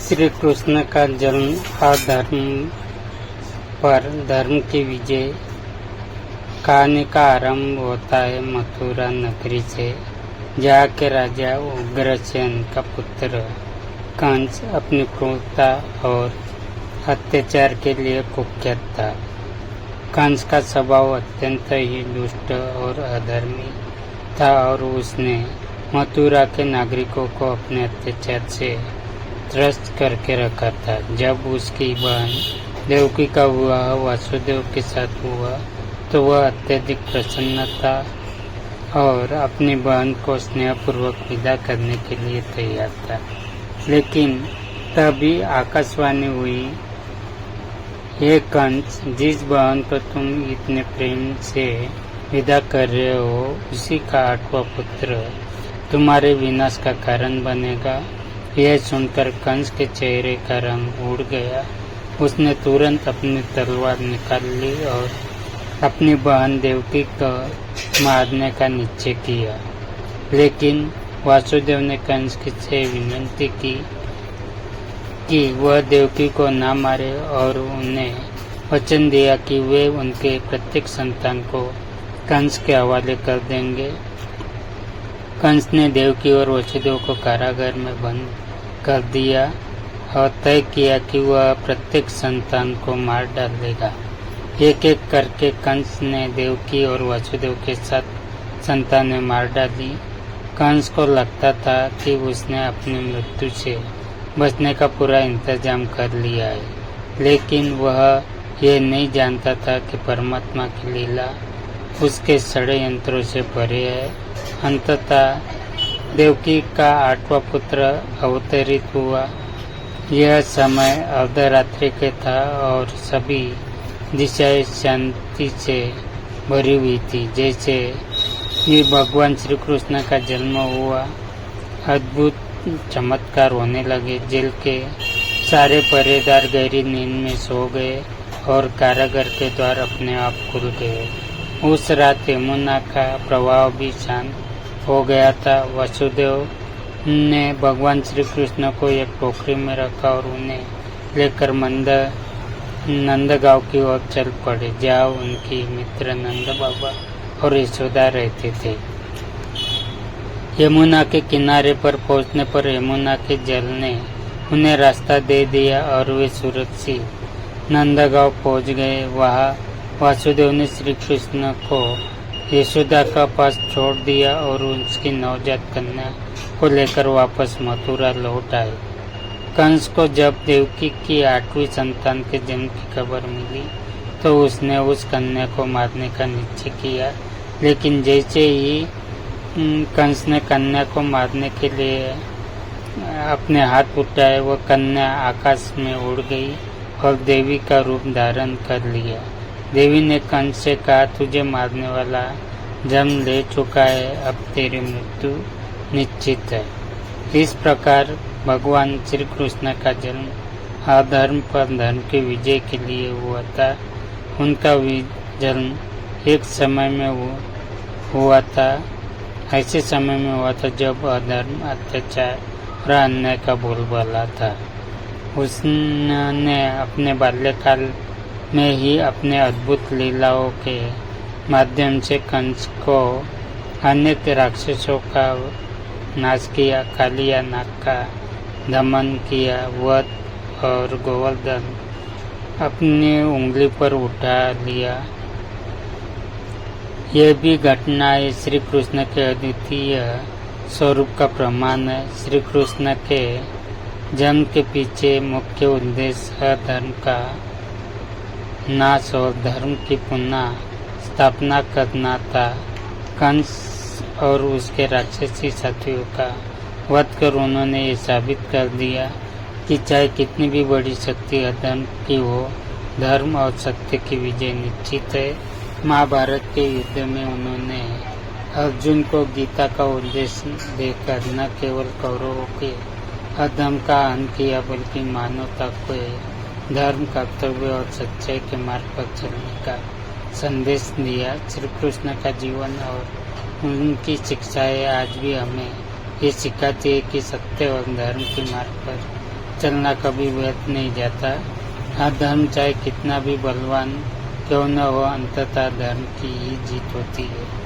श्री कृष्ण का जन्म अधर्म पर धर्म की विजय। कहानी का आरंभ होता है मथुरा नगरी से, जहाँ के राजा उग्रसेन का पुत्र कंस अपनी क्रूरता और अत्याचार के लिए कुख्यात था। कंस का स्वभाव अत्यंत ही दुष्ट और अधर्मी था और उसने मथुरा के नागरिकों को अपने अत्याचार से त्रस्त करके रखा था। जब उसकी बहन देवकी का विवाह वासुदेव के साथ हुआ तो वह अत्यधिक प्रसन्न था और अपनी बहन को स्नेहपूर्वक विदा करने के लिए तैयार था। लेकिन तभी आकाशवाणी हुई, हे कंस, जिस बहन को तुम इतने प्रेम से विदा कर रहे हो उसी का 8वां पुत्र तुम्हारे विनाश का कारण बनेगा। यह सुनकर कंस के चेहरे का रंग उड़ गया। उसने तुरंत अपनी तलवार निकाल ली और अपनी बहन देवकी को मारने का निश्चय किया। लेकिन वासुदेव ने कंस से विनती की कि वह देवकी को न मारे और उन्हें वचन दिया कि वे उनके प्रत्येक संतान को कंस के हवाले कर देंगे। कंस ने देवकी और वसुदेव को कारागार में बंद कर दिया और तय किया कि वह प्रत्येक संतान को मार डालेगा। एक एक करके कंस ने देवकी और वसुदेव के 7 संतानें मार डाली। कंस को लगता था कि उसने अपनी मृत्यु से बचने का पूरा इंतजाम कर लिया है, लेकिन वह ये नहीं जानता था कि परमात्मा की लीला उसके षड्यंत्रों से परे है। अंततः देवकी का 8वां पुत्र अवतरित हुआ। यह समय अर्धरात्रि के था और सभी दिशाएं शांति से भरी हुई थी। जैसे ही भगवान श्री कृष्ण का जन्म हुआ, अद्भुत चमत्कार होने लगे। जेल के सारे पहरेदार गहरी नींद में सो गए और कारागार के द्वार अपने आप खुल गए। उस रात यमुना का प्रवाह भी शांत हो गया था। वासुदेव ने भगवान श्री कृष्ण को एक टोकरी में रखा और उन्हें लेकर नंदगांव की ओर चल पड़े, जहाँ उनकी मित्र नंद बाबा और यशोदा रहते थे। यमुना के किनारे पर पहुंचने पर यमुना के जल ने उन्हें रास्ता दे दिया और वे सुरक्षित नंदगांव पहुंच गए। वहाँ वासुदेव ने श्री कृष्ण को यशोदा का पास छोड़ दिया और उसकी नवजात कन्या को लेकर वापस मथुरा लौट आए। कंस को जब देवकी की 8वीं संतान के जन्म की खबर मिली तो उसने उस कन्या को मारने का निश्चय किया। लेकिन जैसे ही कंस ने कन्या को मारने के लिए अपने हाथ उठाए, वह कन्या आकाश में उड़ गई और देवी का रूप धारण कर लिया। देवी ने कंस से कहा, तुझे मारने वाला जन्म ले चुका है, अब तेरी मृत्यु निश्चित है। इस प्रकार भगवान श्री कृष्ण का जन्म अधर्म पर धर्म की विजय के लिए हुआ था। उनका जन्म एक समय में हुआ था, ऐसे समय में हुआ था जब अधर्म, अत्याचार और अन्याय का बोलबाला था। उसने अपने बाल्यकाल में ही अपने अद्भुत लीलाओं के माध्यम से कंस को अनेक राक्षसों का नाश किया, कालिया नाग का दमन किया, वध और गोवर्धन अपनी उंगली पर उठा लिया। यह भी घटनाएं श्री कृष्ण के अद्वितीय स्वरूप का प्रमाण है। श्री कृष्ण के जन्म के पीछे मुख्य उद्देश्य अधर्म का नाश और धर्म की पुनः स्थापना करना था। कंस और उसके राक्षसी साथियों का वध कर उन्होंने ये साबित कर दिया कि चाहे कितनी भी बड़ी शक्ति अधर्म की हो, धर्म और सत्य की विजय निश्चित है। महाभारत के युद्ध में उन्होंने अर्जुन को गीता का उपदेश देकर न केवल कौरवों के अधर्म का अंत किया, बल्कि मानवता को धर्म, कर्तव्य और सच्चाई के मार्ग पर चलने का संदेश दिया। श्री कृष्ण का जीवन और उनकी शिक्षाएं आज भी हमें ये सिखाती है कि सत्य और धर्म के मार्ग पर चलना कभी व्यर्थ नहीं जाता। अधर्म चाहे कितना भी बलवान क्यों न हो, अंततः धर्म की ही जीत होती है।